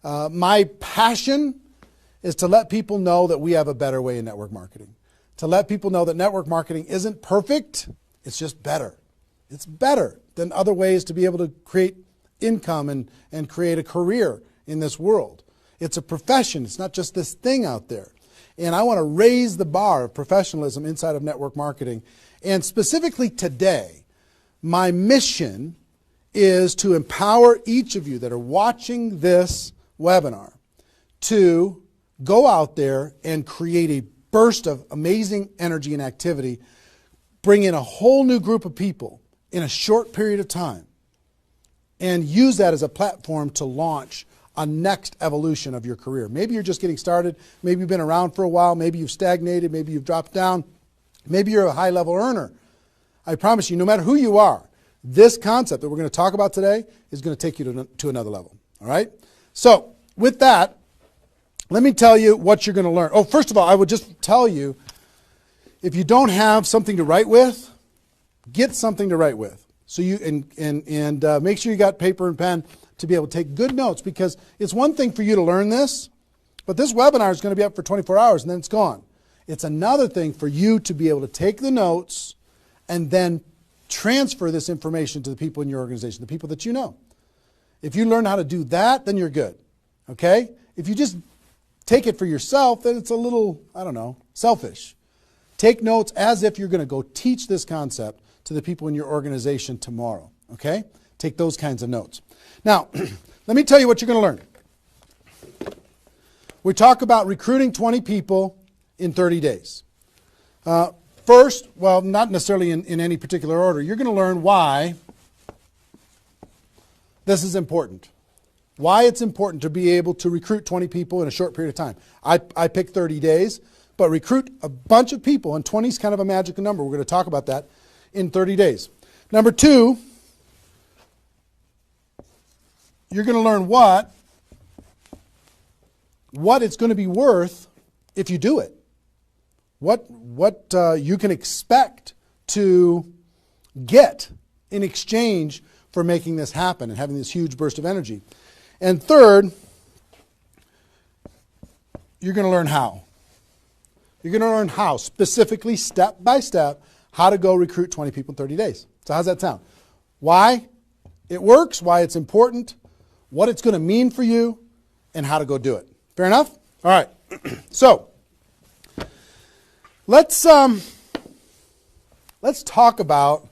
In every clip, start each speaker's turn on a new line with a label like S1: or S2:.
S1: My passion is to let people know that we have a better way in network marketing. To let people know that network marketing isn't perfect, it's just better. It's better than other ways to be able to create income and create a career in this world. It's a profession. It's not just this thing out there. And I want to raise the bar of professionalism inside of network marketing. And specifically today, my mission is to empower each of you that are watching this webinar to go out there and create a burst of amazing energy and activity, bring in a whole new group of people in a short period of time, and use that as a platform to launch a next evolution of your career. Maybe you're just getting started. Maybe you've been around for a while. Maybe you've stagnated. Maybe you've dropped down. Maybe you're a high-level earner. I promise you, no matter who you are, this concept that we're going to talk about today is going to take you to another level. All right? So with that, let me tell you what you're going to learn. Oh, first of all, I would just tell you, if you don't have something to write with, get something to write with. So you and make sure you got paper and pen to be able to take good notes, because it's one thing for you to learn this, but this webinar is going to be up for 24 hours and then it's gone. It's another thing for you to be able to take the notes and then transfer this information to the people in your organization, the people that you know. If you learn how to do that, then you're good. Okay? If you just take it for yourself, then it's a little, I don't know, selfish. Take notes as if you're going to go teach this concept to the people in your organization tomorrow. Okay? Take those kinds of notes. Now, let me tell you what you're going to learn. We talk about recruiting 20 people in 30 days. First, well, not necessarily in any particular order, you're going to learn why this is important. Why it's important to be able to recruit 20 people in a short period of time. I picked 30 days, but recruit a bunch of people, and 20 is kind of a magical number. We're going to talk about that in 30 days. Number two, you're going to learn what it's going to be worth if you do it. What you can expect to get in exchange for making this happen and having this huge burst of energy. And third, you're going to learn how. You're going to learn how, specifically, step by step, how to go recruit 20 people in 30 days. So how's that sound? Why it works, why it's important, what it's going to mean for you, and how to go do it. Fair enough? All right. So let's talk about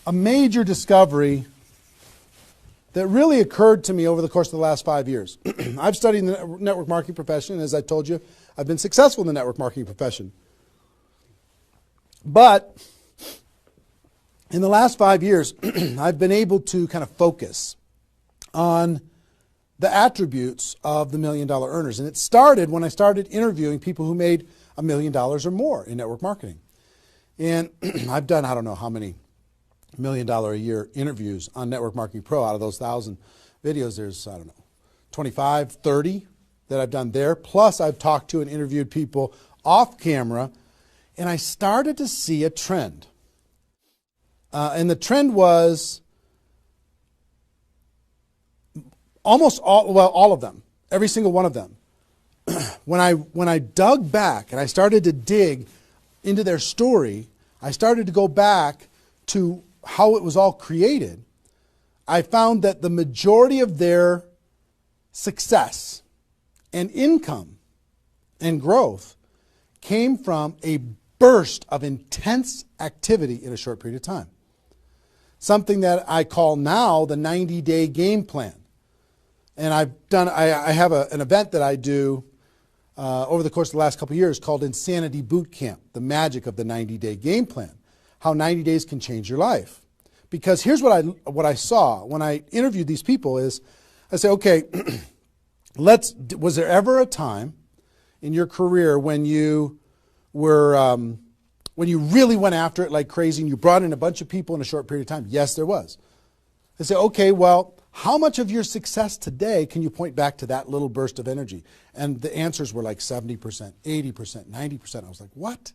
S1: a major discovery that really occurred to me over the course of the last 5 years. I've studied the network marketing profession, and as I told you, I've been successful in the network marketing profession. But in the last 5 years, I've been able to kind of focus on the attributes of the $1 million earners. And it started when I started interviewing people who made $1 million or more in network marketing. And I've done, I don't know how many $1 million a year interviews on Network Marketing Pro. Out of those 1,000 videos, there's, I don't know, 25, 30 that I've done there. Plus, I've talked to and interviewed people off camera, and I started to see a trend. And the trend was almost all of them, every single one of them. When I dug back and I started to dig into their story, I started to go back to how it was all created. I found that the majority of their success and income and growth came from a burst of intense activity in a short period of time. Something that I call now the 90-day game plan. And I have an event that I do over the course of the last couple of years called Insanity Boot Camp, the magic of the 90-day game plan, how 90 days can change your life. Because here's what I saw when I interviewed these people is, I say, okay, was there ever a time in your career when you were, when you really went after it like crazy and you brought in a bunch of people in a short period of time? Yes, there was. I say, okay, well, how much of your success today can you point back to that little burst of energy? And the answers were like 70%, 80%, 90%. I was like, what?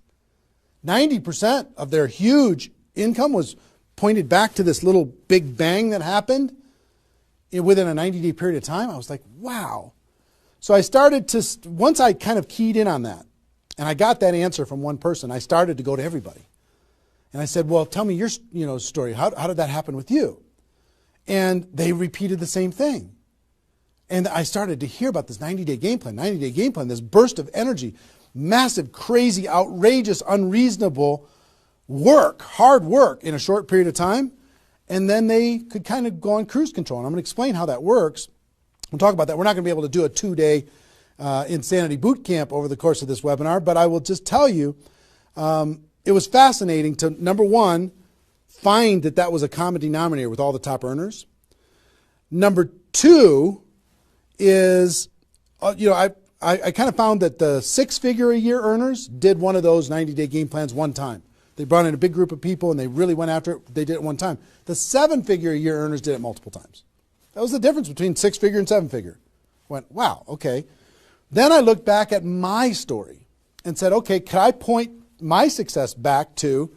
S1: 90% of their huge income was pointed back to this little big bang that happened? within a 90-day period of time. I was like, wow. So I started to, once I kind of keyed in on that, and I got that answer from one person, I started to go to everybody. And I said, well, tell me your story. How did that happen with you? And they repeated the same thing. And I started to hear about this 90-day game plan, this burst of energy, massive, crazy, outrageous, unreasonable work, hard work in a short period of time. And then they could kind of go on cruise control. And I'm going to explain how that works. We'll talk about that. We're not going to be able to do a 2-day insanity boot camp over the course of this webinar, but I will just tell you, it was fascinating to, number one, find that was a common denominator with all the top earners. Number two is, I kind of found that the 6-figure-a-year earners did one of those 90-day game plans one time. They brought in a big group of people and they really went after it. They did it one time. The 7-figure-a-year earners did it multiple times. That was the difference between 6-figure and 7-figure. Went, wow, okay. Then I looked back at my story and said, okay, can I point my success back to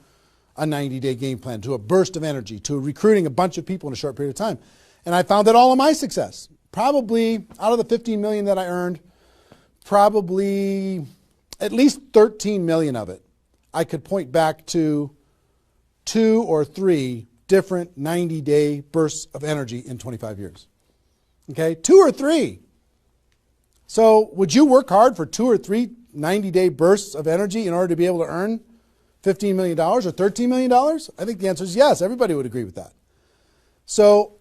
S1: a 90-day game plan, to a burst of energy, to recruiting a bunch of people in a short period of time? And I found that all of my success, probably out of the 15 million that I earned, probably at least 13 million of it, I could point back to 2 or 3 different 90-day bursts of energy in 25 years. Okay, 2 or 3. So would you work hard for 2 or 3 90-day bursts of energy in order to be able to earn $15 million or $13 million? I think the answer is yes. Everybody would agree with that. So,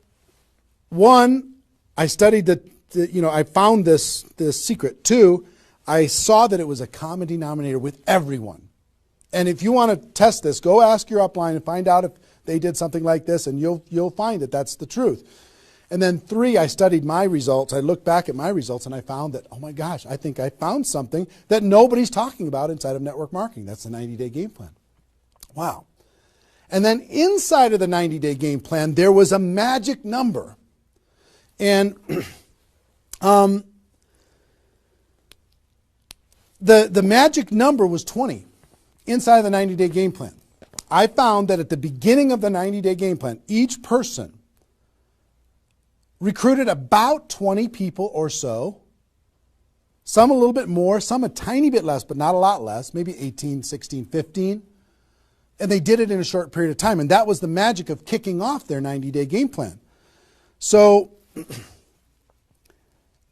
S1: one, I studied I found this secret. 2, I saw that it was a common denominator with everyone. And if you want to test this, go ask your upline and find out if they did something like this, and you'll find that that's the truth. And then 3, I studied my results. I looked back at my results and I found that, oh my gosh, I think I found something that nobody's talking about inside of network marketing. That's the 90-day game plan. Wow. And then inside of the 90-day game plan, there was a magic number. And the magic number was 20 inside of the 90-day game plan. I found that at the beginning of the 90-day game plan, each person recruited about 20 people or so, some a little bit more, some a tiny bit less, but not a lot less, maybe 18, 16, 15. And they did it in a short period of time. And that was the magic of kicking off their 90-day game plan. So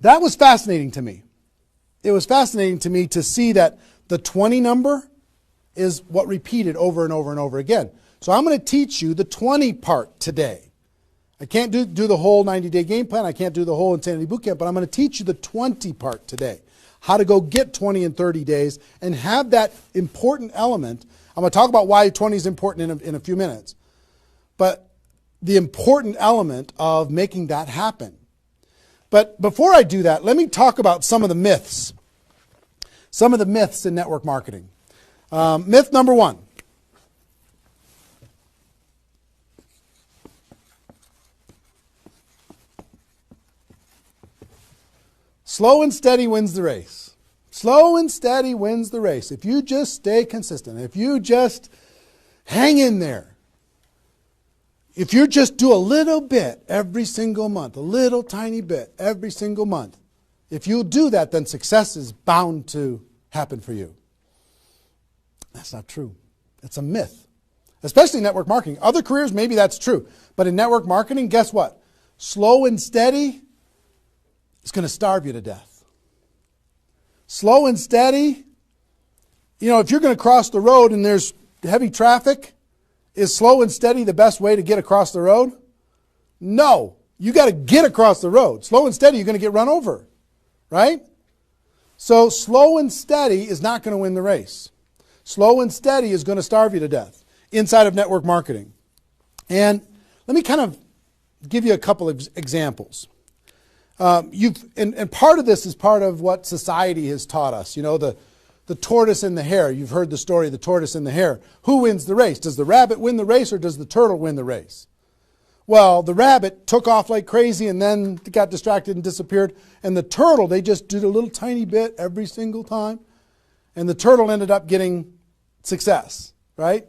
S1: that was fascinating to me. It was fascinating to me to see that the 20 number is what repeated over and over and over again. So I'm going to teach you the 20 part today. I can't do the whole 90-day game plan. I can't do the whole Insanity Bootcamp, but I'm going to teach you the 20 part today. How to go get 20 in 30 days and have that important element. I'm going to talk about why 20 is important in a few minutes. But the important element of making that happen. But before I do that, let me talk about some of the myths. Some of the myths in network marketing. Myth number 1. Slow and steady wins the race. Slow and steady wins the race. If you just stay consistent, if you just hang in there, if you just do a little bit every single month, a little tiny bit every single month, if you do that, then success is bound to happen for you. That's not true. It's a myth, especially in network marketing. Other careers, maybe that's true. But in network marketing, guess what? Slow and steady is going to starve you to death. Slow and steady, if you're going to cross the road and there's heavy traffic, is slow and steady the best way to get across the road? No. You got to get across the road. Slow and steady, you're going to get run over, right? So slow and steady is not going to win the race. Slow and steady is going to starve you to death inside of network marketing. And let me kind of give you a couple of examples. And part of this is part of what society has taught us. The tortoise and the hare. You've heard the story of the tortoise and the hare. Who wins the race? Does the rabbit win the race or does the turtle win the race? Well, the rabbit took off like crazy and then got distracted and disappeared. And the turtle, they just did a little tiny bit every single time. And the turtle ended up getting success, right?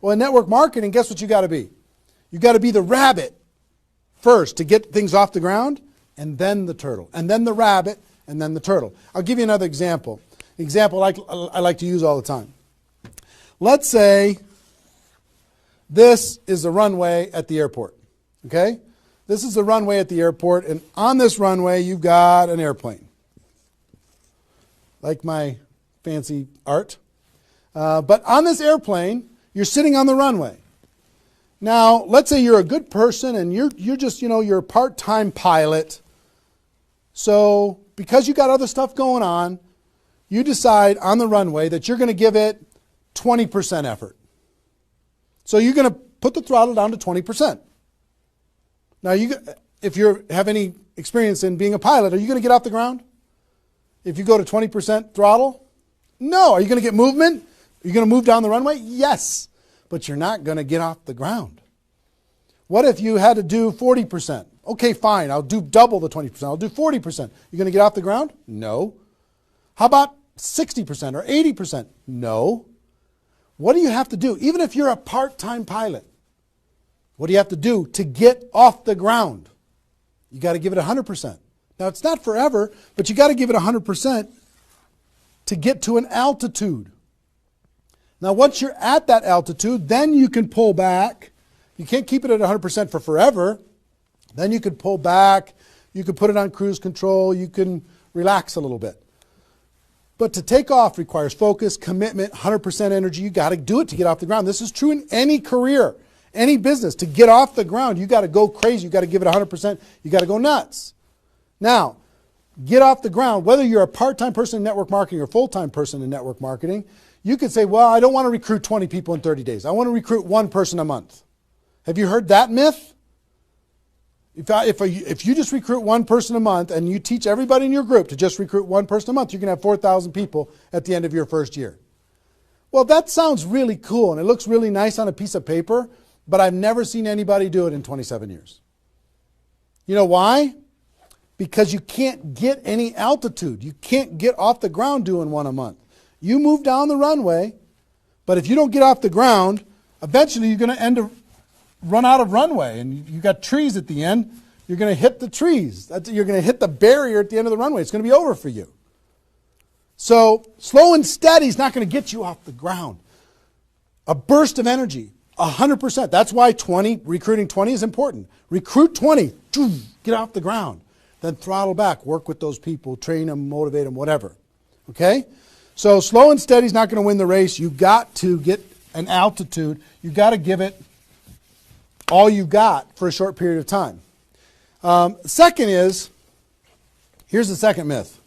S1: Well, in network marketing, guess what you got to be? You got to be the rabbit first to get things off the ground, and then the turtle, and then the rabbit, and then the turtle. I'll give you another example. Example I like to use all the time. Let's say this is the runway at the airport. Okay? This is the runway at the airport, and on this runway you've got an airplane. Like my fancy art. But on this airplane, you're sitting on the runway. Now, let's say you're a good person and you're just, you're a part-time pilot. So, because you got other stuff going on, you decide on the runway that you're going to give it 20% effort. So you're going to put the throttle down to 20%. Now, if you have any experience in being a pilot, are you going to get off the ground? If you go to 20% throttle? No. Are you going to get movement? Are you going to move down the runway? Yes. But you're not going to get off the ground. What if you had to do 40%? Okay, fine. I'll do double the 20%. I'll do 40%. You going to get off the ground? No. How about 60% or 80%? No. What do you have to do? Even if you're a part-time pilot, what do you have to do to get off the ground? You got to give it 100%. Now, it's not forever, but you got to give it 100% to get to an altitude. Now, once you're at that altitude, then you can pull back. You can't keep it at 100% for forever. Then you could pull back. You could put it on cruise control. You can relax a little bit. But to take off requires focus, commitment, 100% energy. You got to do it to get off the ground. This is true in any career, any business. To get off the ground, you got to go crazy. You got to give it 100%. You got to go nuts. Now, get off the ground. Whether you're a part-time person in network marketing or full-time person in network marketing, you could say, well, I don't want to recruit 20 people in 30 days. I want to recruit one person a month. Have you heard that myth? If you just recruit one person a month and you teach everybody in your group to just recruit one person a month, you can have 4,000 people at the end of your first year. Well, that sounds really cool and it looks really nice on a piece of paper, but I've never seen anybody do it in 27 years. You know why? Because you can't get any altitude. You can't get off the ground doing one a month. You move down the runway, but if you don't get off the ground, eventually you're going to run out of runway, and you got trees at the end. You're going to hit the trees. You're going to hit the barrier at the end of the runway. It's going to be over for you. So slow and steady is not going to get you off the ground. A burst of energy, 100%. That's why recruiting 20 is important. Recruit 20, get off the ground. Then throttle back, work with those people, train them, motivate them, whatever. Okay? So slow and steady is not going to win the race. You got to get an altitude. You got to give it all you got for a short period of time. Second is, here's the second myth.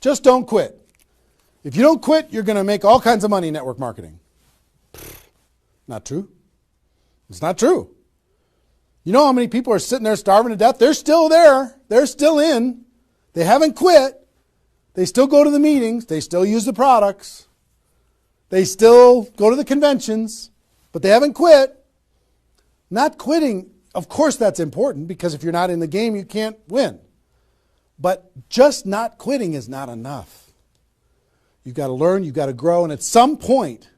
S1: Just don't quit. If you don't quit, you're going to make all kinds of money in network marketing. Not true. It's not true. You know how many people are sitting there starving to death? They're still there. They're still in. They haven't quit. They still go to the meetings. They still use the products. They still go to the conventions, but they haven't quit. Not quitting, of course that's important, because if you're not in the game, you can't win. But just not quitting is not enough. You've got to learn, you've got to grow, and at some point,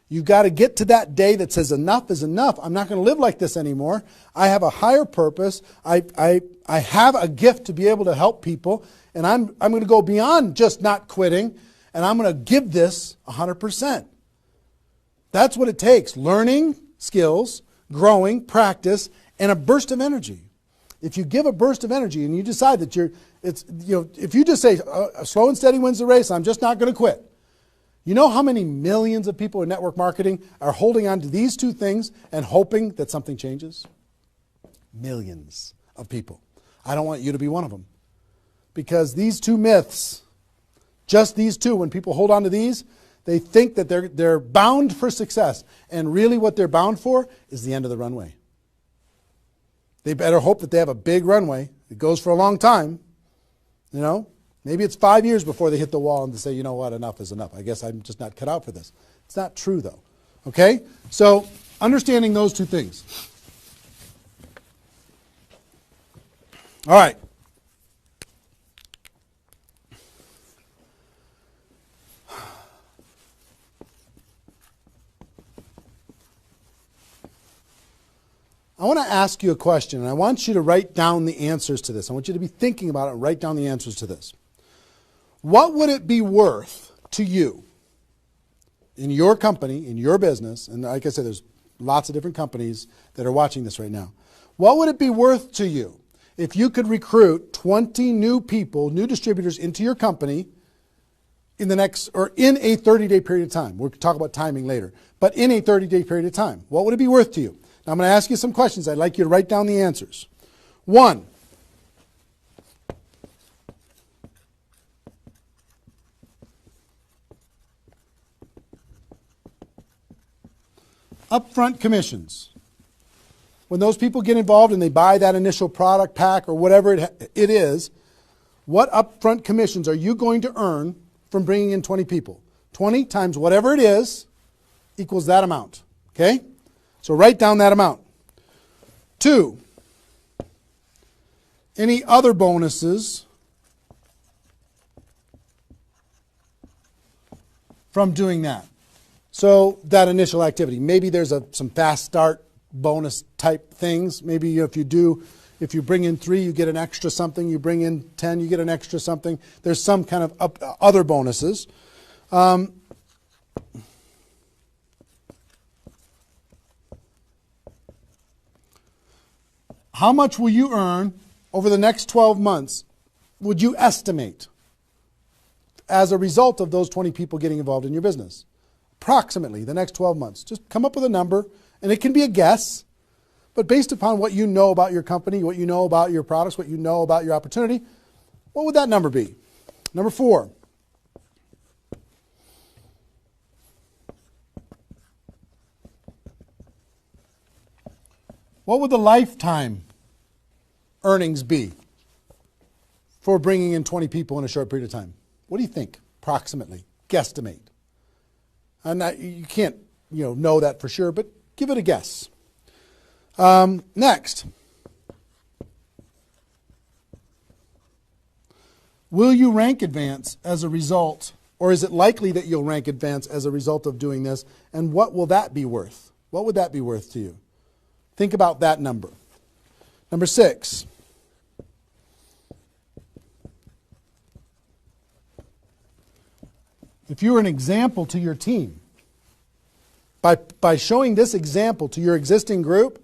S1: you've got to get to that day that says enough is enough. I'm not going to live like this anymore. I have a higher purpose. I have a gift to be able to help people, and I'm going to go beyond just not quitting, and I'm going to give this 100%. That's what it takes. Learning skills, growing, practice, and a burst of energy. If you give a burst of energy and you decide that if you just say slow and steady wins the race, I'm just not going to quit. You know how many millions of people in network marketing are holding on to these two things and hoping that something changes? Millions of people. I don't want you to be one of them. Because these two myths, just these two, when people hold on to these, they think that they're bound for success. And really what they're bound for is the end of the runway. They better hope that they have a big runway. It goes for a long time. You know, maybe it's 5 years before they hit the wall and they say, you know what, enough is enough. I guess I'm just not cut out for this. It's not true though. Okay? So understanding those two things. All right. I want to ask you a question, and I want you to write down the answers to this. I want you to be thinking about it and write down the answers to this. What would it be worth to you in your company, in your business, and like I said, there's lots of different companies that are watching this right now. What would it be worth to you if you could recruit 20 new people, new distributors into your company in the next, or in a 30-day period of time? We'll talk about timing later, but in a 30-day period of time. What would it be worth to you? Now I'm going to ask you some questions. I'd like you to write down the answers. 1, upfront commissions. When those people get involved and they buy that initial product pack or whatever it is, what upfront commissions are you going to earn from bringing in 20 people? 20 times whatever it is equals that amount. Okay? So write down that amount. 2, any other bonuses from doing that? So that initial activity. Maybe there's some fast start bonus type things. Maybe if you bring in 3, you get an extra something. You bring in 10, you get an extra something. There's some kind of other bonuses. How much will you earn over the next 12 months, would you estimate, as a result of those 20 people getting involved in your business? Approximately the next 12 months. Just come up with a number, and it can be a guess, but based upon what you know about your company, what you know about your products, what you know about your opportunity, what would that number be? Number 4. What would the lifetime earnings be for bringing in 20 people in a short period of time? What do you think, approximately, guesstimate? And you can't, know that for sure, but give it a guess. Next, will you rank advance as a result, or is it likely that you'll rank advance as a result of doing this? And what will that be worth? What would that be worth to you? Think about that number. Number 6. If you were an example to your team, by showing this example to your existing group,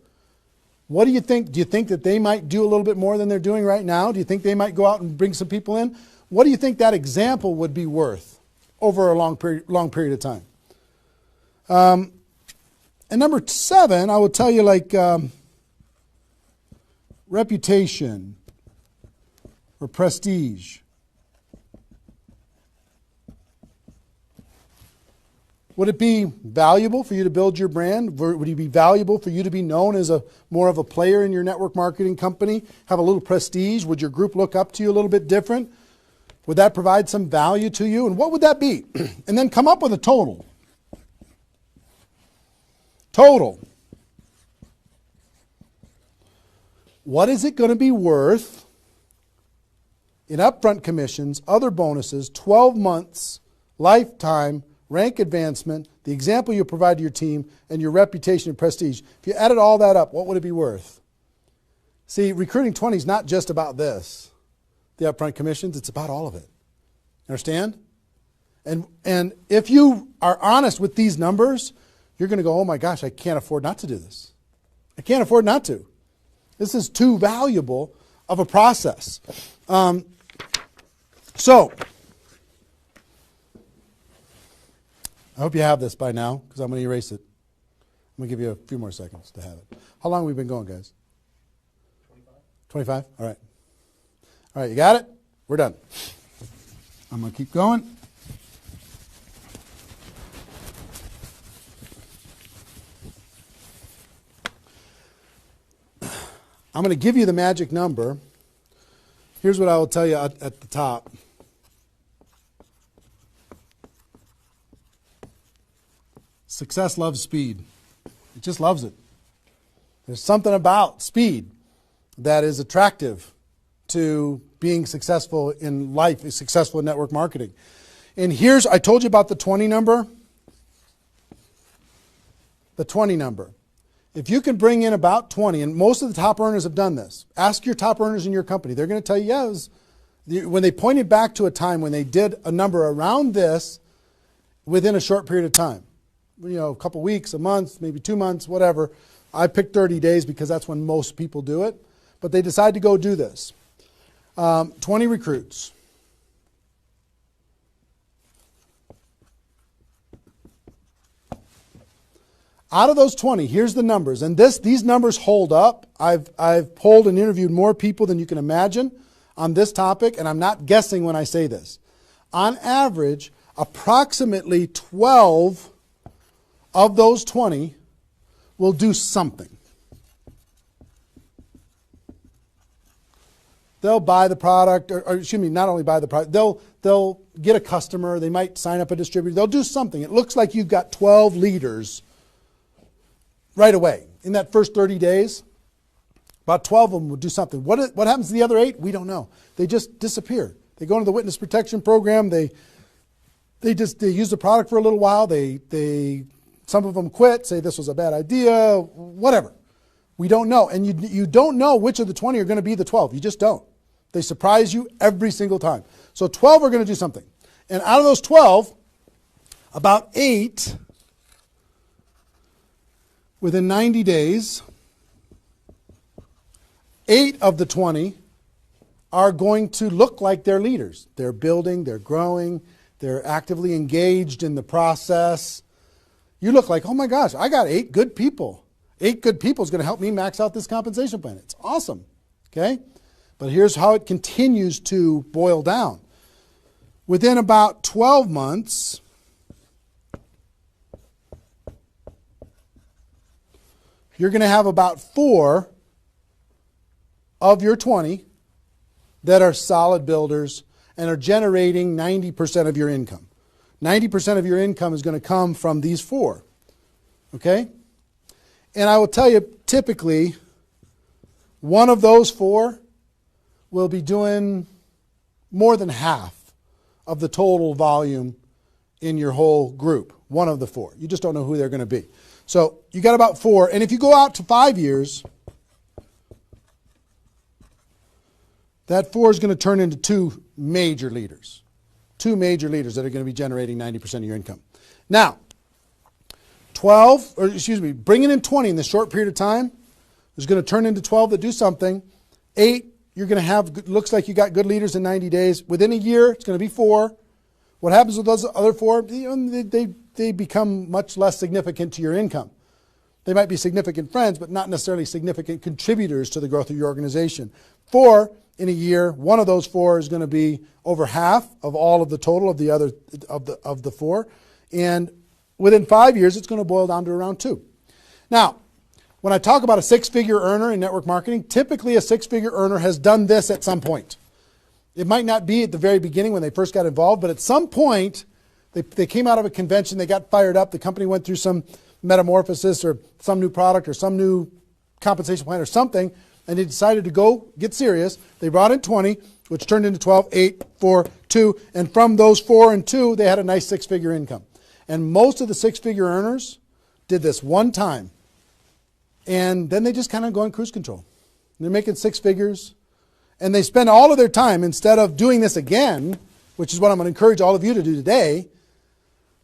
S1: what do you think? Do you think that they might do a little bit more than they're doing right now? Do you think they might go out and bring some people in? What do you think that example would be worth over a long period of time? And number 7, I will tell you, reputation or prestige. Would it be valuable for you to build your brand? Would it be valuable for you to be known as more of a player in your network marketing company? Have a little prestige? Would your group look up to you a little bit different? Would that provide some value to you? And what would that be? And then come up with a total. Total. What is it going to be worth in upfront commissions, other bonuses, 12 months, lifetime, rank advancement, the example you provide to your team, and your reputation and prestige? If you added all that up, what would it be worth? See, Recruiting 20 is not just about this, the upfront commissions. It's about all of it. Understand? And if you are honest with these numbers, you're going to go, oh my gosh, I can't afford not to do this. I can't afford not to. This is too valuable of a process. So, I hope you have this by now, because I'm going to erase it. I'm going to give you a few more seconds to have it. How long have we been going, guys? 25? All right. All right, you got it? We're done. I'm going to keep going. I'm going to give you the magic number. Here's what I will tell you at the top. Success loves speed. It just loves it. There's something about speed that is attractive to being successful in life, successful in network marketing. And I told you about the 20 number. The 20 number. If you can bring in about 20, and most of the top earners have done this, ask your top earners in your company. They're going to tell you, when they pointed back to a time when they did a number around this within a short period of time, a couple weeks, a month, maybe 2 months, whatever. I picked 30 days because that's when most people do it. But they decide to go do this. 20 recruits. Out of those 20, here's the numbers. And these numbers hold up. I've polled and interviewed more people than you can imagine on this topic, and I'm not guessing when I say this. On average, approximately 12 of those 20 will do something. They'll buy the product, or excuse me, not only buy the product, they'll get a customer, they might sign up a distributor, they'll do something. It looks like you've got 12 leaders right away. In that first 30 days, about 12 of them will do something. What happens to the other 8? We don't know. They just disappear. They go into the witness protection program, they use the product for a little while, some of them quit, say this was a bad idea, whatever. We don't know. And you don't know which of the 20 are going to be the 12. You just don't. They surprise you every single time. So 12 are going to do something. And out of those 12, about 8, within 90 days, 8 of the 20 are going to look like they're leaders. They're building, they're growing, they're actively engaged in the process. You look like, oh my gosh, I got 8 good people. 8 good people is going to help me max out this compensation plan. It's awesome. Okay? But here's how it continues to boil down. Within about 12 months, you're going to have about 4 of your 20 that are solid builders and are generating 90% of your income. 90% of your income is going to come from these 4. Okay? And I will tell you, typically, one of those 4 will be doing more than half of the total volume in your whole group. One of the 4. You just don't know who they're going to be. So you got about 4. And if you go out to 5 years, that 4 is going to turn into 2 major leaders. 2 major leaders that are going to be generating 90% of your income. Now, bringing in 20 in this short period of time is going to turn into 12 that do something. 8, you're going to have, looks like you got good leaders in 90 days. Within a year, it's going to be 4. What happens with those other 4? They become much less significant to your income. They might be significant friends, but not necessarily significant contributors to the growth of your organization. 4 in a year, one of those 4 is going to be over half of all of the total of the other of the 4, and within 5 years, it's going to boil down to around 2. Now, when I talk about a 6-figure earner in network marketing, typically a 6-figure earner has done this at some point. It might not be at the very beginning when they first got involved, but at some point, they came out of a convention, they got fired up, the company went through some metamorphosis or some new product or some new compensation plan or something, and they decided to go get serious. They brought in 20, which turned into 12, 8, 4, 2, and from those 4 and 2, they had a nice 6-figure income. And most of the 6-figure earners did this one time. And then they just kind of go on cruise control. They're making 6 figures. And they spend all of their time, instead of doing this again, which is what I'm going to encourage all of you to do today,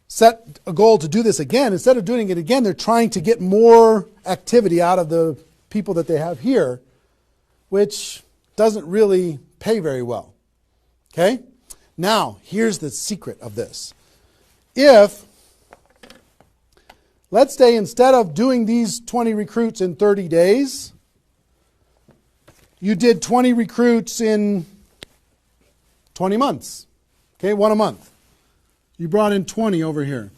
S1: set a goal to do this again. Instead of doing it again, they're trying to get more activity out of the people that they have here, which doesn't really pay very well. Okay? Now, here's the secret of this. If, let's say, instead of doing these 20 recruits in 30 days, you did 20 recruits in 20 months. Okay, 1 a month. You brought in 20 over here.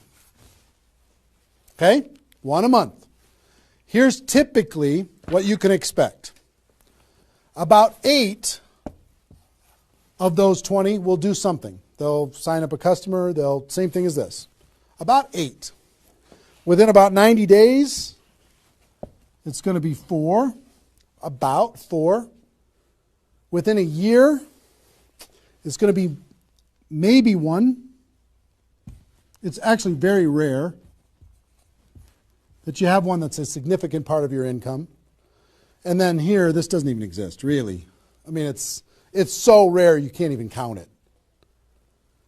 S1: Okay, 1 a month. Here's typically what you can expect. About 8 of those 20 will do something. They'll sign up a customer. Same thing as this. About 8. Within about 90 days, it's going to be 4. About 4. Within a year, it's going to be maybe 1. It's actually very rare. that you have one that's a significant part of your income. And then here, this doesn't even exist, really. I mean, it's so rare you can't even count it.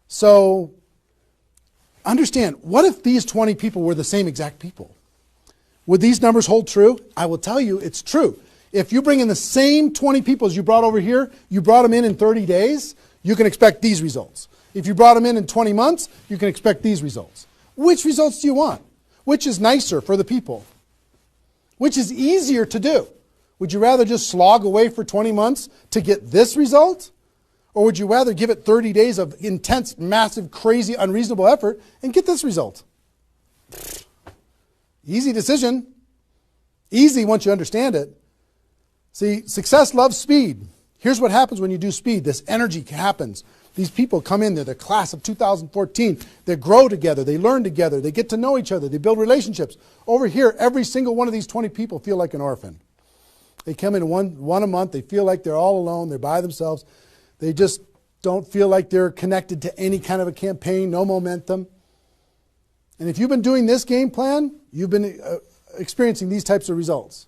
S1: So understand, what if these 20 people were the same exact people? Would these numbers hold true? I will tell you it's true. If you bring in the same 20 people as you brought over here, you brought them in 30 days, you can expect these results. If you brought them in 20 months, you can expect these results. Which results do you want? Which is nicer for the people? Which is easier to do? Would you rather just slog away for 20 months to get this result? Or would you rather give it 30 days of intense, massive, crazy, unreasonable effort and get this result? Easy decision. Easy once you understand it. See, success loves speed. Here's what happens when you do speed. This energy happens. These people come in, they're the class of 2014. They grow together, they learn together, they get to know each other, they build relationships. Over here, every single one of these 20 people feel like an orphan. They come in one a month, they feel like they're all alone, they're by themselves. They just don't feel like they're connected to any kind of a campaign, no momentum. And if you've been doing this game plan, you've been experiencing these types of results.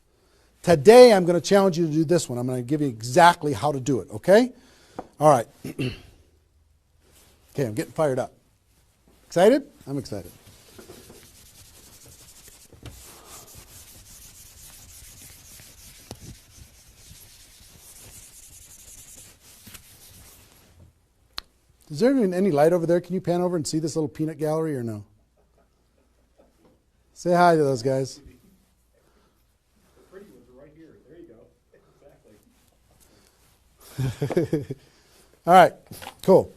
S1: Today, I'm going to challenge you to do this one. I'm going to give you exactly how to do it, okay? All right. Okay, I'm getting fired up. Excited? I'm excited. Is there even any light over there? Can you pan over and see this little peanut gallery or no? Say hi to those guys.
S2: The pretty ones are right here. There you go. Exactly.
S1: All right, cool.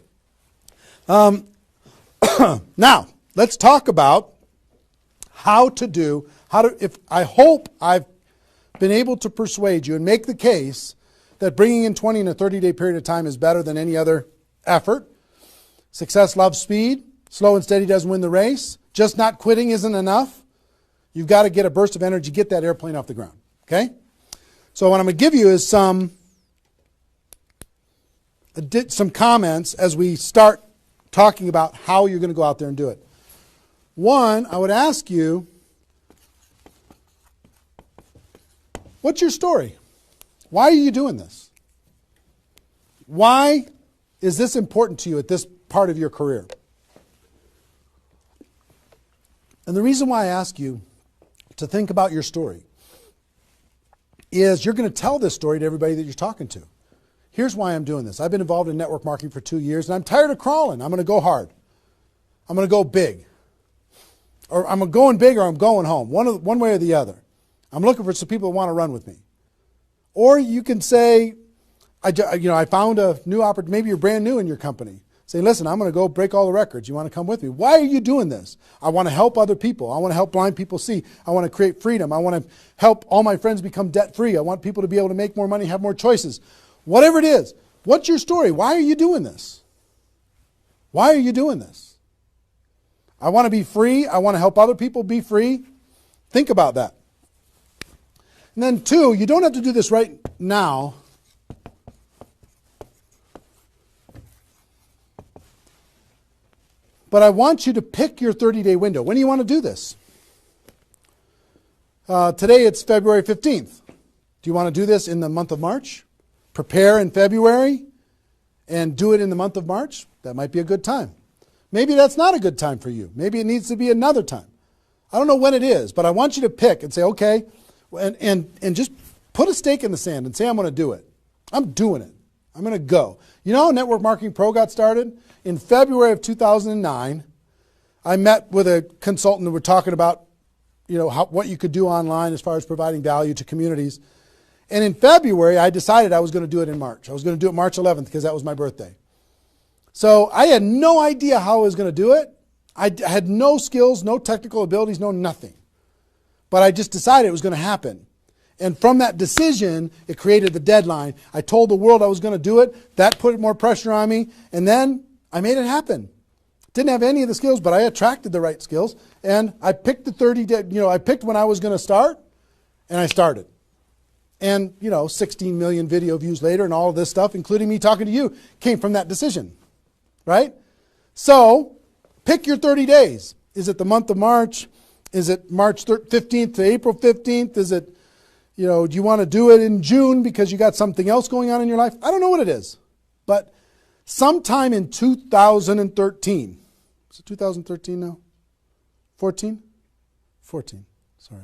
S1: Now, let's talk about I hope I've been able to persuade you and make the case that bringing in 20 in a 30-day period of time is better than any other effort. Success loves speed. Slow and steady doesn't win the race. Just not quitting isn't enough. You've got to get a burst of energy, get that airplane off the ground. Okay? So what I'm going to give you is some comments as we start talking about how you're going to go out there and do it. One, I would ask you, what's your story? Why are you doing this? Why is this important to you at this part of your career? And the reason why I ask you to think about your story is you're going to tell this story to everybody that you're talking to. Here's why I'm doing this. I've been involved in network marketing for 2 years, and I'm tired of crawling. I'm going to go hard. I'm going to go big. Or I'm going big or I'm going home, one way or the other. I'm looking for some people that want to run with me. Or you can say, I found a new opportunity. Maybe you're brand new in your company. Say, listen, I'm going to go break all the records. You want to come with me? Why are you doing this? I want to help other people. I want to help blind people see. I want to create freedom. I want to help all my friends become debt-free. I want people to be able to make more money, have more choices. Whatever it is, what's your story? Why are you doing this? Why are you doing this? I want to be free. I want to help other people be free. Think about that. And then 2, you don't have to do this right now. But I want you to pick your 30-day window. When do you want to do this? Today it's February 15th. Do you want to do this in the month of March? Prepare in February and do it in the month of March? That might be a good time. Maybe that's not a good time for you. Maybe it needs to be another time. I don't know when it is, but I want you to pick and say, okay, and just put a stake in the sand and say, I'm going to do it. I'm doing it. I'm going to go. You know how Network Marketing Pro got started? In February of 2009, I met with a consultant and we're talking about, what you could do online as far as providing value to communities. And in February, I decided I was going to do it in March. I was going to do it March 11th because that was my birthday. So I had no idea how I was going to do it. I had no skills, no technical abilities, no nothing. But I just decided it was going to happen. And from that decision, it created the deadline. I told the world I was going to do it. That put more pressure on me. And then I made it happen. Didn't have any of the skills, but I attracted the right skills. And I picked the 30 day, I picked when I was going to start, and I started. And, 16 million video views later and all of this stuff, including me talking to you, came from that decision. Right? So, pick your 30 days. Is it the month of March? Is it March 15th to April 15th? Is it, do you want to do it in June because you got something else going on in your life? I don't know what it is. But sometime in 2013, is it 2013 now? 14? 14, sorry.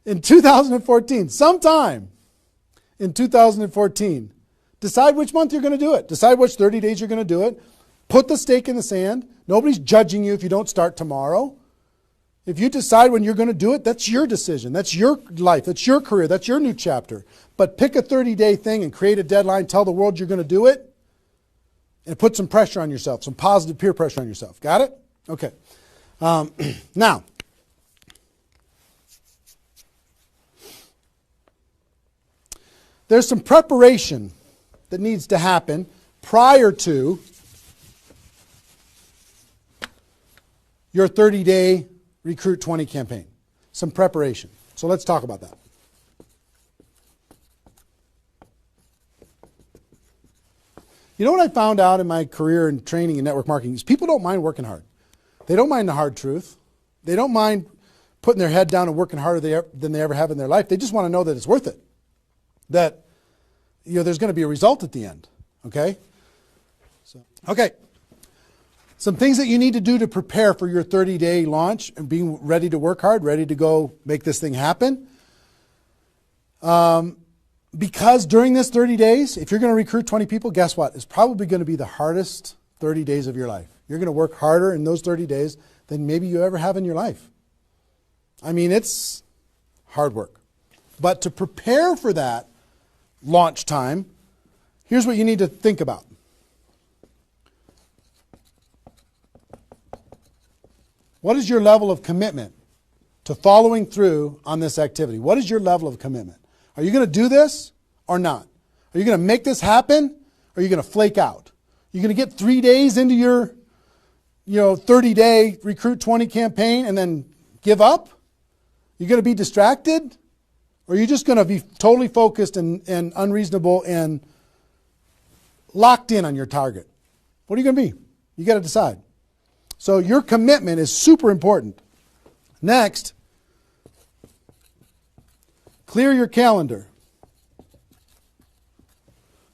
S1: In 2014, sometime in 2014, decide which month you're going to do it. Decide which 30 days you're going to do it. Put the stake in the sand. Nobody's judging you if you don't start tomorrow. If you decide when you're going to do it, that's your decision. That's your life. That's your career. That's your new chapter. But pick a 30-day thing and create a deadline. Tell the world you're going to do it. And put some pressure on yourself, some positive peer pressure on yourself. Got it? Okay. Now, there's some preparation that needs to happen prior to your 30-day Recruit 20 campaign. Some preparation. So let's talk about that. You know what I found out in my career in training in network marketing is people don't mind working hard. They don't mind the hard truth. They don't mind putting their head down and working harder than they ever have in their life. They just want to know that it's worth it. That there's going to be a result at the end. Okay? Okay. Some things that you need to do to prepare for your 30-day launch and being ready to work hard, ready to go make this thing happen. Because during this 30 days, if you're going to recruit 20 people, guess what? It's probably going to be the hardest 30 days of your life. You're going to work harder in those 30 days than maybe you ever have in your life. I mean, it's hard work. But to prepare for that launch time, here's what you need to think about. What is your level of commitment to following through on this activity? What is your level of commitment? Are you going to do this or not? Are you going to make this happen or are you going to flake out? You're going to get 3 days into your 30-day Recruit 20 campaign and then give up? You're going to be distracted? Or are you just going to be totally focused and unreasonable and locked in on your target? What are you going to be? You got to decide. So your commitment is super important. Next, clear your calendar.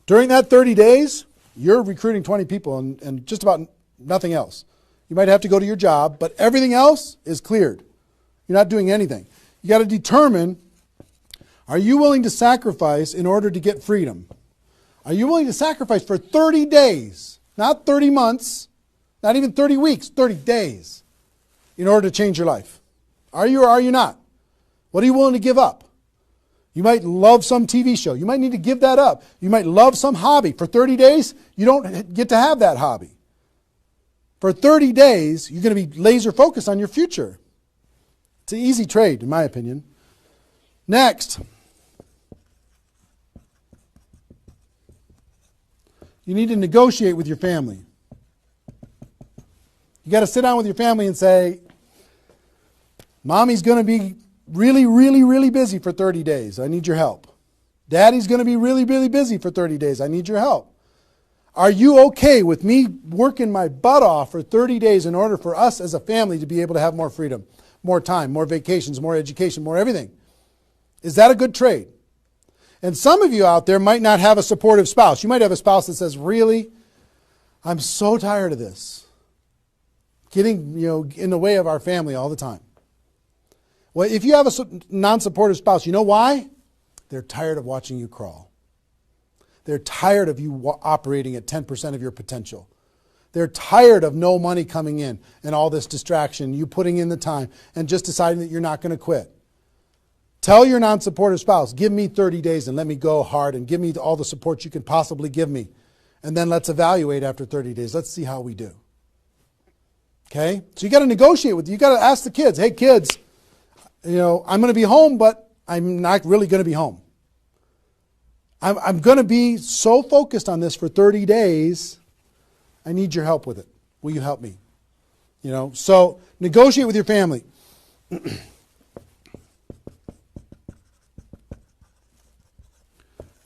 S1: During that 30 days, you're recruiting 20 people and just about nothing else. You might have to go to your job, but everything else is cleared. You're not doing anything. You got to determine, are you willing to sacrifice in order to get freedom? Are you willing to sacrifice for 30 days, not 30 months, not even 30 weeks, 30 days, in order to change your life? Are you or are you not? What are you willing to give up? You might love some TV show. You might need to give that up. You might love some hobby. For 30 days, you don't get to have that hobby. For 30 days, you're going to be laser focused on your future. It's an easy trade, in my opinion. Next, you need to negotiate with your family. You got to sit down with your family and say, Mommy's going to be really, really, really busy for 30 days. I need your help. Daddy's going to be really, really busy for 30 days. I need your help. Are you okay with me working my butt off for 30 days in order for us as a family to be able to have more freedom, more time, more vacations, more education, more everything? Is that a good trade? And some of you out there might not have a supportive spouse. You might have a spouse that says, really, I'm so tired of this. Getting, in the way of our family all the time. Well, if you have a non-supportive spouse, you know why? They're tired of watching you crawl. They're tired of you operating at 10% of your potential. They're tired of no money coming in and all this distraction, you putting in the time and just deciding that you're not going to quit. Tell your non-supportive spouse, give me 30 days and let me go hard and give me all the support you can possibly give me. And then let's evaluate after 30 days. Let's see how we do. Okay? So you got to negotiate you got to ask the kids, hey kids, I'm going to be home, but I'm not really going to be home. I'm going to be so focused on this for 30 days, I need your help with it. Will you help me? So negotiate with your family.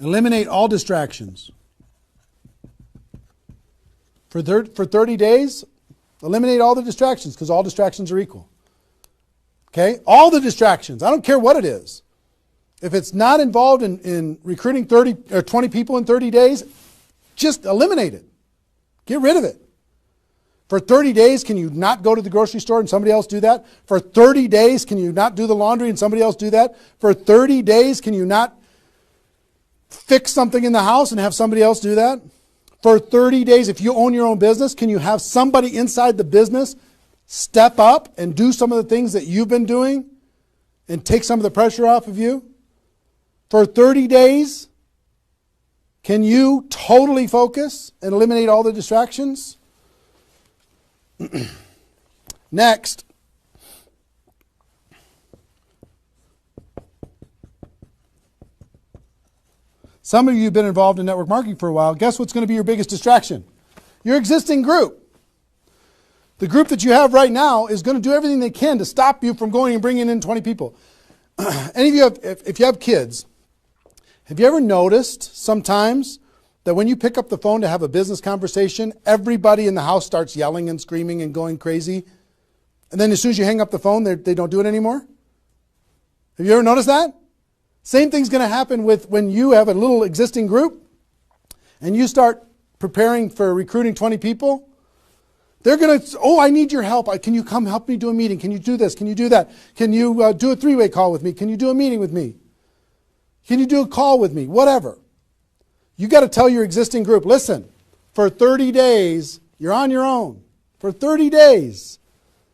S1: Eliminate all distractions. For 30 days, eliminate all the distractions because all distractions are equal. Okay? All the distractions. I don't care what it is. If it's not involved in recruiting 30 or 20 people in 30 days, just eliminate it. Get rid of it. For 30 days, can you not go to the grocery store and somebody else do that? For 30 days, can you not do the laundry and somebody else do that? For 30 days, can you not fix something in the house and have somebody else do that? For 30 days, if you own your own business, can you have somebody inside the business step up and do some of the things that you've been doing and take some of the pressure off of you? For 30 days, can you totally focus and eliminate all the distractions? Next, some of you have been involved in network marketing for a while. Guess what's going to be your biggest distraction? Your existing group. The group that you have right now is going to do everything they can to stop you from going and bringing in 20 people. Any of you have, if you have kids, have you ever noticed sometimes that when you pick up the phone to have a business conversation, everybody in the house starts yelling and screaming and going crazy? And then as soon as you hang up the phone, they don't do it anymore? Have you ever noticed that? Same thing's going to happen with when you have a little existing group and you start preparing for recruiting 20 people. They're going to, oh, I need your help. Can you come help me do a meeting? Can you do this? Can you do that? Can you do a three-way call with me? Can you do a meeting with me? Can you do a call with me? Whatever. You got to tell your existing group, listen, for 30 days, you're on your own. For 30 days,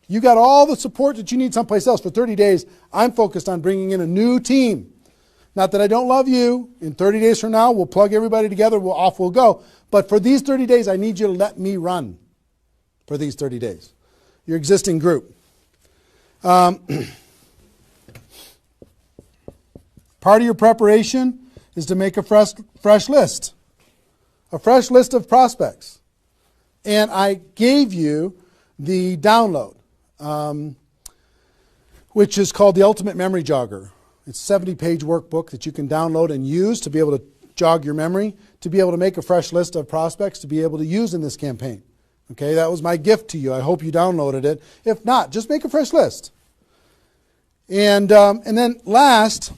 S1: you got all the support that you need someplace else. For 30 days, I'm focused on bringing in a new team. Not that I don't love you. In 30 days from now, we'll plug everybody together, we'll go. But for these 30 days, I need you to let me run for these 30 days. Your existing group. Part of your preparation is to make a fresh list. A fresh list of prospects. And I gave you the download, which is called the Ultimate Memory Jogger. It's a 70-page workbook that you can download and use to be able to jog your memory, to be able to make a fresh list of prospects to be able to use in this campaign. Okay, that was my gift to you. I hope you downloaded it. If not, just make a fresh list. And then last,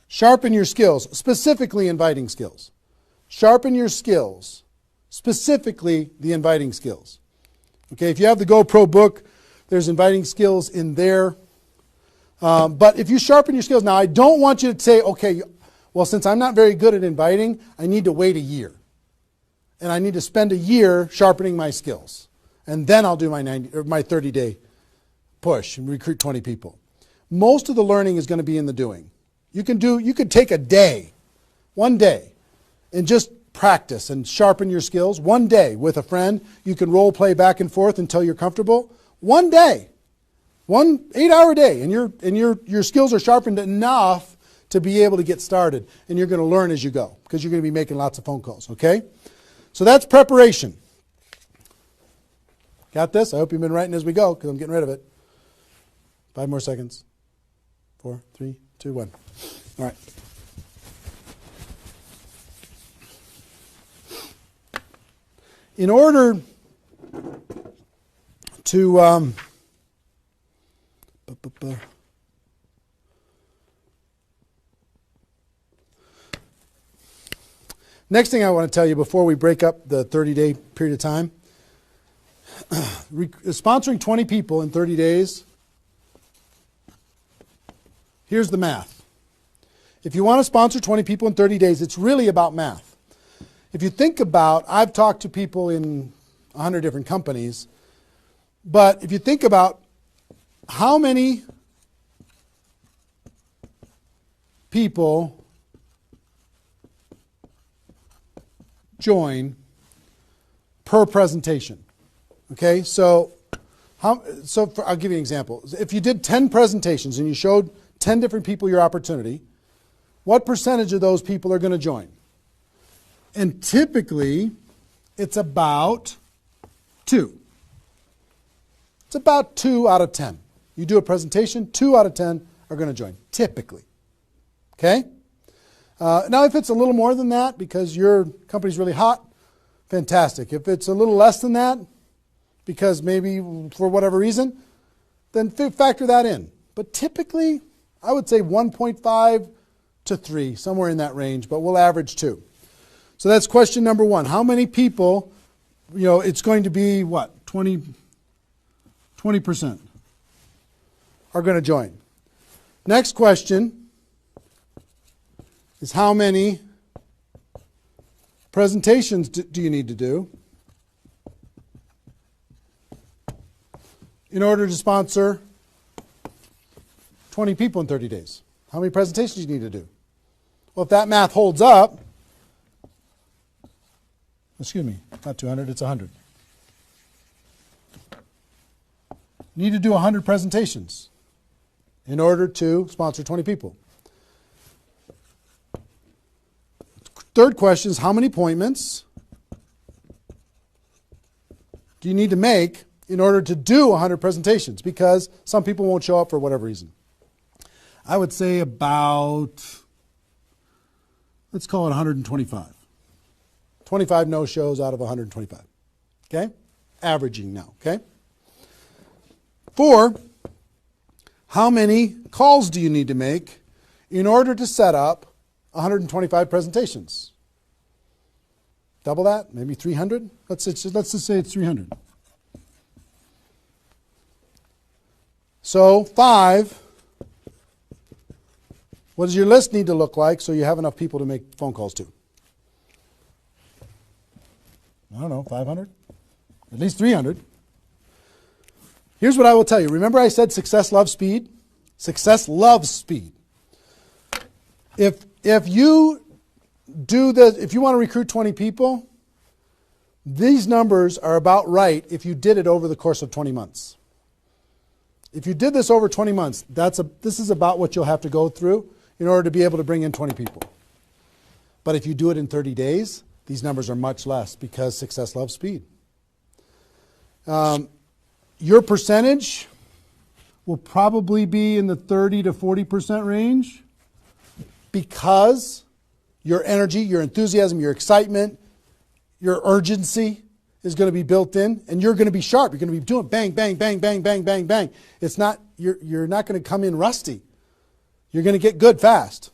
S1: sharpen your skills, specifically inviting skills. Sharpen your skills, specifically the inviting skills. Okay, if you have the GoPro book, there's inviting skills in there. But if you sharpen your skills, now I don't want you to say, okay, well, since I'm not very good at inviting, I need to wait a year. And I need to spend a year sharpening my skills. And then I'll do my 30-day push and recruit 20 people. Most of the learning is going to be in the doing. You could take a day, one day, and just practice and sharpen your skills. One day with a friend, you can role play back and forth until you're comfortable. One day, 1 8-hour day, and your skills are sharpened enough to be able to get started. And you're going to learn as you go because you're going to be making lots of phone calls, okay? So that's preparation. Got this? I hope you've been writing as we go because I'm getting rid of it. 5 more seconds. 4, 3, 2, 1. All right. In order to next thing I want to tell you before we break up the 30-day period of time, sponsoring 20 people in 30 days, here's the math. If you want to sponsor 20 people in 30 days, it's really about math. If you think about, I've talked to people in 100 different companies, but if you think about how many people join per presentation. Okay, so I'll give you an example. If you did 10 presentations and you showed 10 different people your opportunity, what percentage of those people are going to join? And typically, it's about 2. It's about 2 out of 10. You do a presentation, 2 out of 10 are going to join, typically. Okay? Now, if it's a little more than that because your company's really hot, fantastic. If it's a little less than that, because maybe for whatever reason, then factor that in. But typically, I would say 1.5 to 3, somewhere in that range, but we'll average 2. So that's question number 1. How many people, it's going to be what? 20% are going to join. Next question is how many presentations do you need to do in order to sponsor 20 people in 30 days? How many presentations do you need to do? Well, if that math holds up, excuse me, not 200, it's 100. You need to do 100 presentations in order to sponsor 20 people. Third question is how many appointments do you need to make in order to do 100 presentations? Because some people won't show up for whatever reason. I would say about, let's call it 125. 25 no-shows out of 125. Okay? Averaging now, okay? 4, how many calls do you need to make in order to set up 125 presentations? Double that? Maybe 300? Let's just say it's 300. So 5, what does your list need to look like so you have enough people to make phone calls to? I don't know, 500? At least 300. Here's what I will tell you. Remember I said success loves speed? Success loves speed. If you do this, if you want to recruit 20 people, these numbers are about right if you did it over the course of 20 months. If you did this over 20 months, this is about what you'll have to go through in order to be able to bring in 20 people. But if you do it in 30 days, these numbers are much less because success loves speed. Your percentage will probably be in the 30 to 40% range because your energy, your enthusiasm, your excitement, your urgency is going to be built in, and you're going to be sharp. You're going to be doing bang, bang, bang, bang, bang, bang, bang. It's not, you're not going to come in rusty. You're going to get good fast,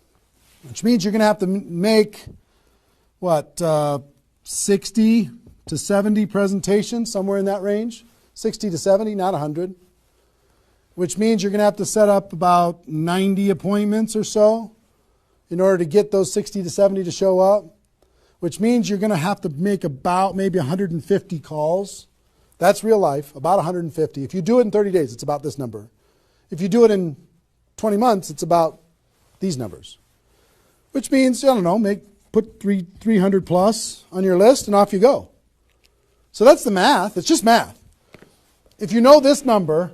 S1: which means you're going to have to make, 60 to 70 presentations, somewhere in that range. 60 to 70, not 100. Which means you're going to have to set up about 90 appointments or so in order to get those 60 to 70 to show up. Which means you're going to have to make about maybe 150 calls. That's real life, about 150. If you do it in 30 days, it's about this number. If you do it in 20 months, it's about these numbers. Which means, put 300 plus on your list and off you go. So that's the math. It's just math. If you know this number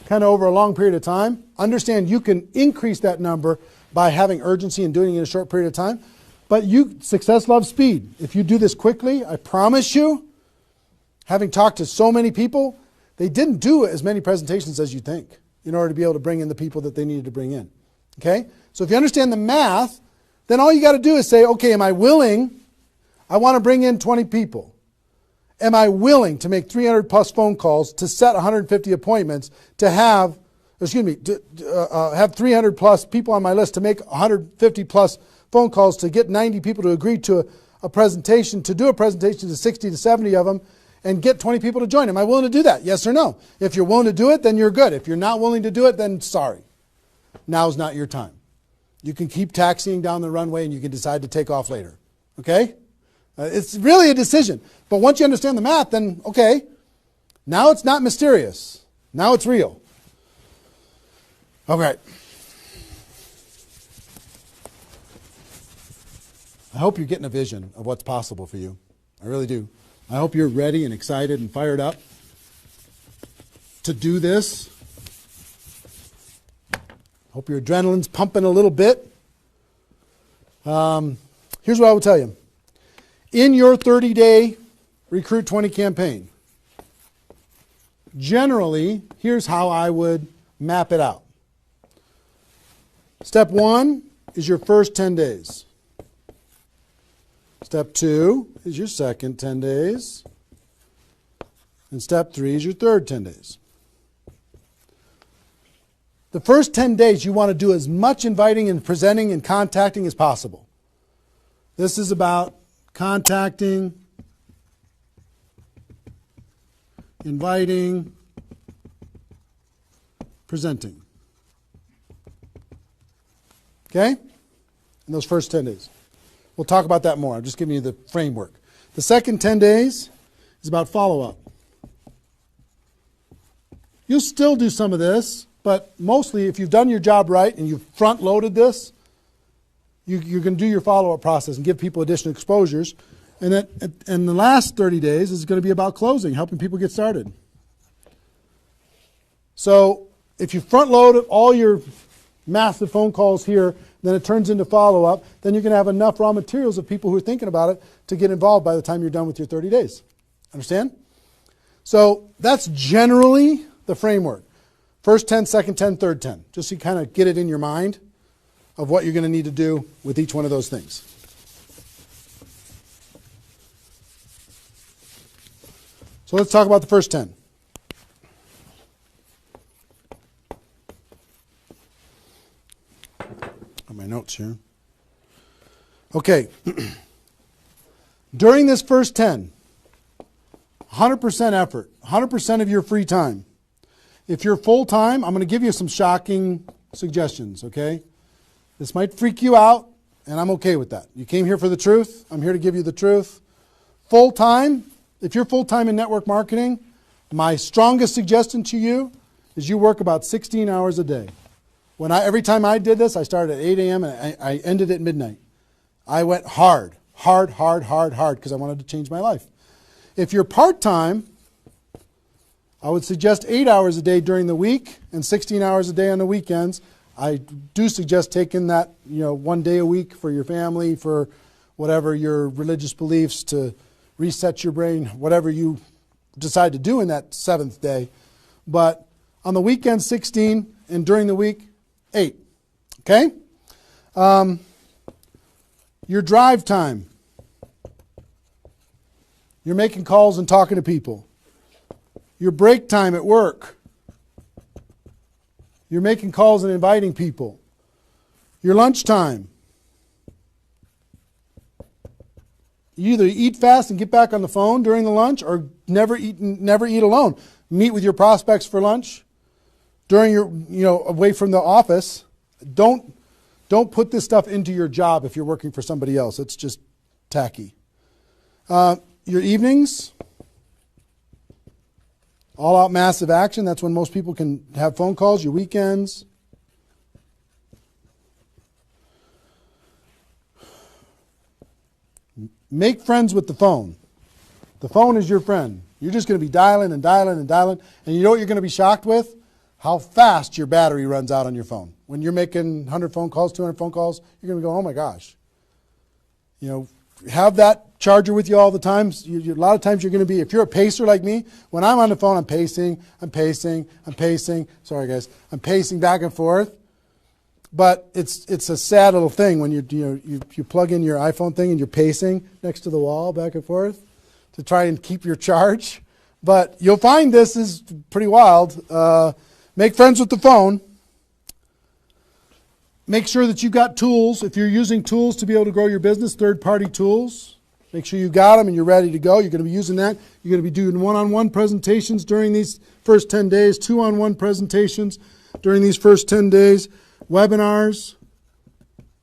S1: kind of over a long period of time, understand you can increase that number by having urgency and doing it in a short period of time. But success loves speed. If you do this quickly, I promise you, having talked to so many people, they didn't do as many presentations as you think in order to be able to bring in the people that they needed to bring in. Okay? So if you understand the math, then all you got to do is say, okay, am I willing? I want to bring in 20 people. Am I willing to make 300 plus phone calls to set 150 appointments to have 300 plus people on my list to make 150 plus phone calls to get 90 people to agree to a presentation, to do a presentation to 60 to 70 of them and get 20 people to join. Am I willing to do that? Yes or no? If you're willing to do it, then you're good. If you're not willing to do it, then sorry. Now's not your time. You can keep taxiing down the runway and you can decide to take off later. Okay? It's really a decision. But once you understand the math, then okay, now it's not mysterious. Now it's real. Okay. I hope you're getting a vision of what's possible for you. I really do. I hope you're ready and excited and fired up to do this. Hope your adrenaline's pumping a little bit. Here's what I will tell you. In your 30-day Recruit 20 campaign, generally, here's how I would map it out. Step 1 is your first 10 days. Step 2 is your second 10 days. And step 3 is your third 10 days. The first 10 days you want to do as much inviting and presenting and contacting as possible. This is about contacting, inviting, presenting. Okay? In those first 10 days. We'll talk about that more. I'm just giving you the framework. The second 10 days is about follow-up. You'll still do some of this, but mostly if you've done your job right and you've front-loaded this, you can do your follow-up process and give people additional exposures. And the last 30 days is going to be about closing, helping people get started. So if you front-load all your massive phone calls here, then it turns into follow-up, then you're going to have enough raw materials of people who are thinking about it to get involved by the time you're done with your 30 days. Understand? So that's generally the framework. First 10, second 10, third 10. Just so you kind of get it in your mind of what you're going to need to do with each one of those things. So let's talk about the first 10. On my notes here. Okay. During this first 10, 100% effort, 100% of your free time. If you're full-time, I'm going to give you some shocking suggestions, okay? This might freak you out, and I'm okay with that. You came here for the truth. I'm here to give you the truth. Full-time, if you're full-time in network marketing, my strongest suggestion to you is you work about 16 hours a day. Every time I did this, I started at 8 a.m. and I ended at midnight. I went hard, because I wanted to change my life. If you're part-time, I would suggest 8 hours a day during the week and 16 hours a day on the weekends. I do suggest taking that, 1 day a week for your family, for whatever your religious beliefs, to reset your brain, whatever you decide to do in that 7th day. But on the weekend, 16, and during the week, 8. Okay? Your drive time. You're making calls and talking to people. Your break time at work. You're making calls and inviting people. Your lunch time. You either eat fast and get back on the phone during the lunch, or never eat alone. Meet with your prospects for lunch during your, away from the office. Don't put this stuff into your job if you're working for somebody else. It's just tacky. Your evenings, all out massive action. That's when most people can have phone calls. Your weekends. Make friends with the phone. The phone is your friend. You're just going to be dialing and dialing and dialing. And you know what you're going to be shocked with? How fast your battery runs out on your phone. When you're making 100 phone calls, 200 phone calls, you're going to go, oh my gosh. Have that charger with you all the time. A lot of times you're going to be, if you're a pacer like me, when I'm on the phone, I'm pacing. Sorry guys. I'm pacing back and forth. But it's a sad little thing when you plug in your iPhone thing and you're pacing next to the wall back and forth to try and keep your charge. But you'll find this is pretty wild. Make friends with the phone. Make sure that you've got tools. If you're using tools to be able to grow your business, third-party tools, make sure you've got them and you're ready to go. You're going to be using that. You're going to be doing one-on-one presentations during these first 10 days, two-on-one presentations during these first 10 days, webinars,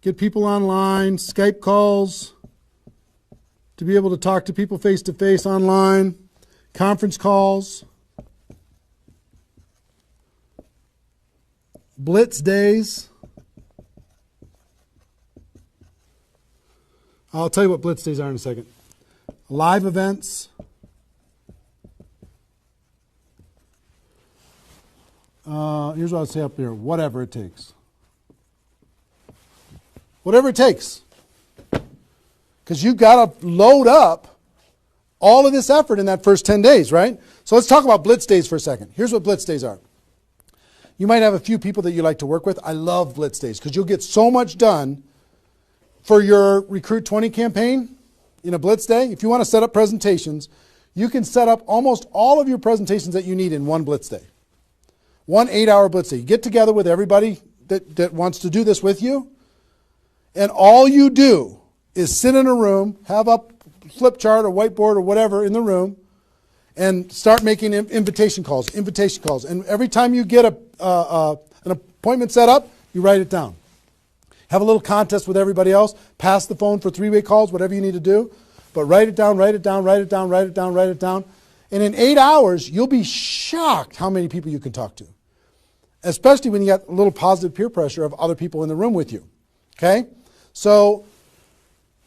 S1: get people online, Skype calls to be able to talk to people face-to-face online, conference calls, blitz days. I'll tell you what blitz days are in a second. Live events. Here's what I'll say up here. Whatever it takes. Whatever it takes. Because you've got to load up all of this effort in that first 10 days, right? So let's talk about blitz days for a second. Here's what blitz days are. You might have a few people that you like to work with. I love blitz days because you'll get so much done for your Recruit 20 campaign in a blitz day, if you want to set up presentations, you can set up almost all of your presentations that you need in one blitz day. 1 8-hour blitz day. You get together with everybody that wants to do this with you, and all you do is sit in a room, have a flip chart or whiteboard or whatever in the room, and start making invitation calls. And every time you get an appointment set up, you write it down. Have a little contest with everybody else. Pass the phone for 3-way calls, whatever you need to do. But write it down, write it down, write it down, write it down, write it down. And in 8 hours, you'll be shocked how many people you can talk to. Especially when you got a little positive peer pressure of other people in the room with you. Okay? So,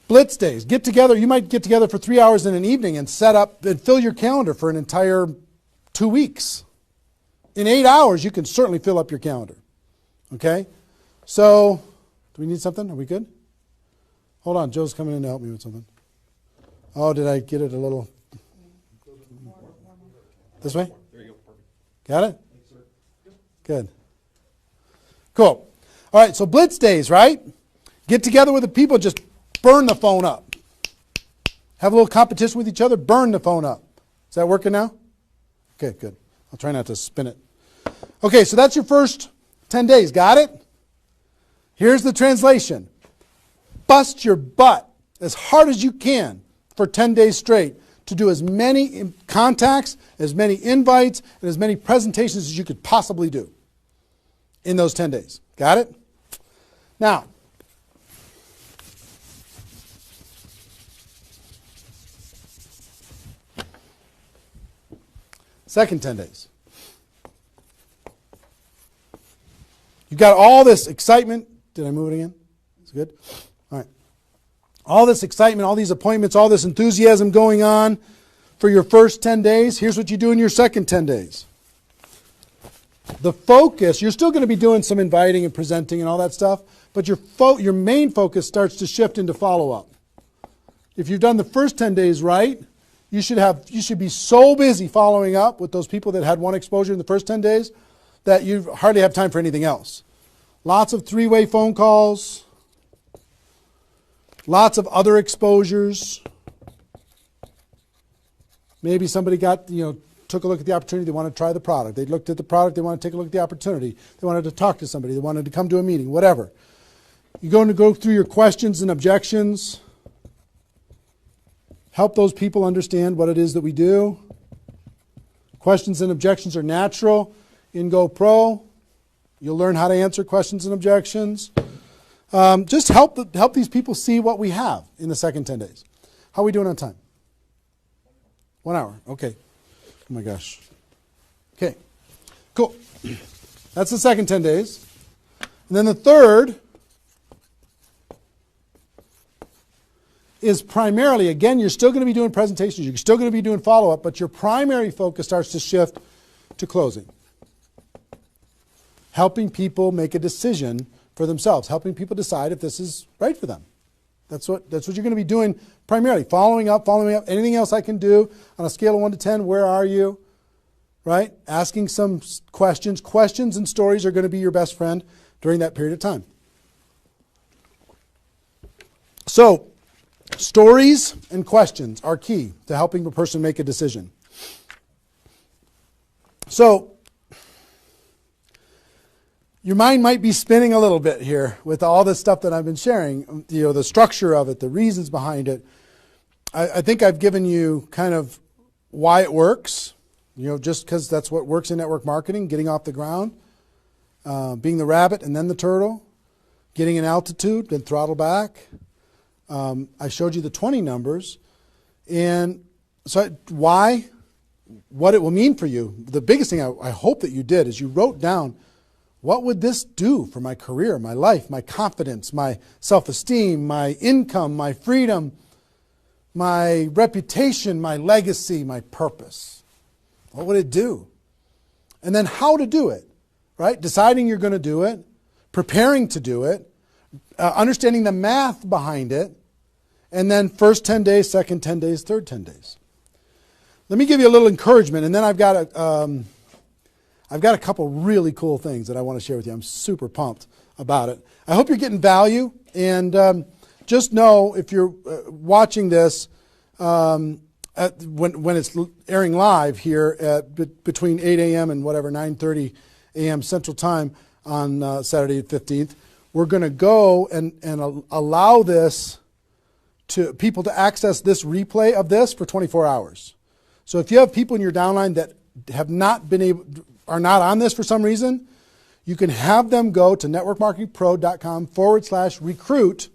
S1: blitz days. Get together. You might get together for 3 hours in an evening and set up and fill your calendar for an entire 2 weeks. In 8 hours, you can certainly fill up your calendar. Okay? So, do we need something? Are we good? Hold on. Joe's coming in to help me with something. Oh, did I get it a little? This way?
S2: There you go. Perfect.
S1: Got it? Good. Cool. All right, so blitz days, right? Get together with the people, just burn the phone up. Have a little competition with each other, burn the phone up. Is that working now? Okay, good. I'll try not to spin it. Okay, so that's your first 10 days. Got it? Here's the translation. Bust your butt as hard as you can for 10 days straight to do as many contacts, as many invites, and as many presentations as you could possibly do in those 10 days. Got it? Now, second 10 days. You've got all this excitement. Did I move it again? It's good? All right. All this excitement, all these appointments, all this enthusiasm going on for your first 10 days. Here's what you do in your second 10 days. The focus, you're still going to be doing some inviting and presenting and all that stuff, but your main focus starts to shift into follow-up. If you've done the first 10 days right, you should be so busy following up with those people that had one exposure in the first 10 days that you hardly have time for anything else. Lots of 3-way phone calls. Lots of other exposures. Maybe somebody took a look at the opportunity. They want to try the product. They looked at the product. They want to take a look at the opportunity. They wanted to talk to somebody. They wanted to come to a meeting, whatever. You're going to go through your questions and objections. Help those people understand what it is that we do. Questions and objections are natural in GoPro. You'll learn how to answer questions and objections. Just help these people see what we have in the second 10 days. How are we doing on time? 1 hour. Okay. Oh my gosh. Okay. Cool. That's the second 10 days. And then the third is primarily, again, you're still going to be doing presentations. You're still going to be doing follow-up, but your primary focus starts to shift to closing. Helping people make a decision for themselves, helping people decide if this is right for them. That's what you're going to be doing primarily. Following up. Anything else I can do on a scale of 1 to 10, where are you? Right? Asking some questions. Questions and stories are going to be your best friend during that period of time. So, stories and questions are key to helping a person make a decision. So, your mind might be spinning a little bit here with all this stuff that I've been sharing, the structure of it, the reasons behind it. I think I've given you kind of why it works, just because that's what works in network marketing, getting off the ground, being the rabbit and then the turtle, getting an altitude, then throttle back. I showed you the 20 numbers. And so why, what it will mean for you. The biggest thing I hope that you did is you wrote down, what would this do for my career, my life, my confidence, my self-esteem, my income, my freedom, my reputation, my legacy, my purpose? What would it do? And then how to do it, right? Deciding you're going to do it, preparing to do it, understanding the math behind it, and then first 10 days, second 10 days, third 10 days. Let me give you a little encouragement, and then I've got a couple really cool things that I want to share with you. I'm super pumped about it. I hope you're getting value, and just know if you're watching this when it's airing live here at between 8 a.m. and whatever 9:30 a.m. Central Time on Saturday the 15th, we're going to go and allow this to people to access this replay of this for 24 hours. So if you have people in your downline that have not been able, are not on this for some reason, you can have them go to networkmarketingpro.com/recruit.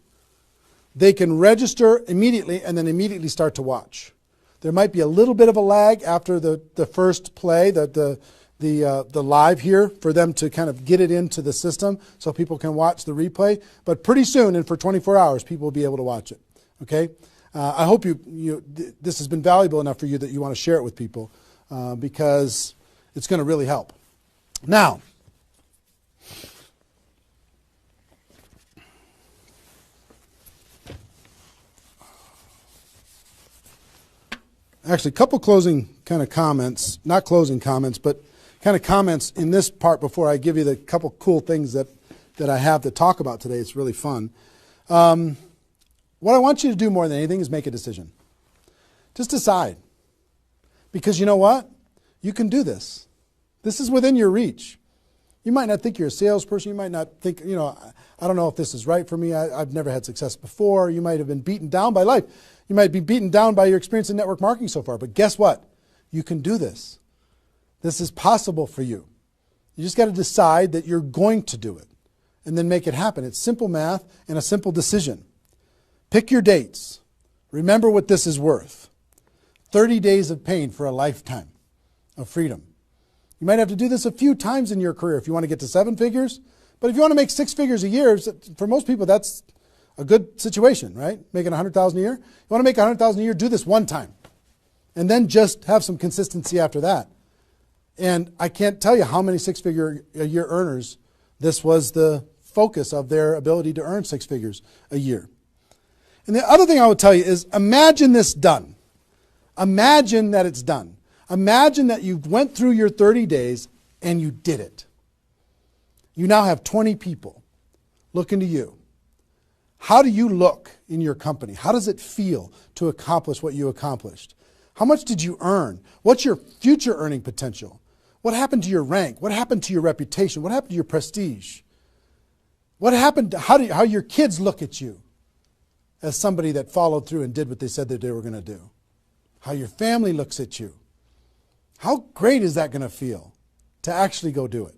S1: They can register immediately and then immediately start to watch. There might be a little bit of a lag after the first play, the live here, for them to kind of get it into the system so people can watch the replay. But pretty soon, and for 24 hours, people will be able to watch it. Okay? I hope this has been valuable enough for you that you want to share it with people because it's going to really help. Now, actually, a couple closing kind of comments, not closing comments, but kind of comments in this part before I give you the couple cool things that I have to talk about today. It's really fun. What I want you to do more than anything is make a decision. Just decide. Because you know what? You can do this. This is within your reach. You might not think you're a salesperson. You might not think, I don't know if this is right for me. I've never had success before. You might have been beaten down by life. You might be beaten down by your experience in network marketing so far. But guess what? You can do this. This is possible for you. You just got to decide that you're going to do it and then make it happen. It's simple math and a simple decision. Pick your dates. Remember what this is worth. 30 days of pain for a lifetime of freedom. You might have to do this a few times in your career if you want to get to 7 figures. But if you want to make 6 figures a year, for most people, that's a good situation, right? Making $100,000 a year. You want to make $100,000 a year, do this one time. And then just have some consistency after that. And I can't tell you how many 6-figure a year earners this was the focus of their ability to earn 6 figures a year. And the other thing I would tell you is imagine this done. Imagine that it's done. Imagine that you went through your 30 days and you did it. You now have 20 people looking to you. How do you look in your company? How does it feel to accomplish what you accomplished? How much did you earn? What's your future earning potential? What happened to your rank? What happened to your reputation? What happened to your prestige? What happened to how your kids look at you as somebody that followed through and did what they said that they were going to do? How your family looks at you? How great is that going to feel to actually go do it?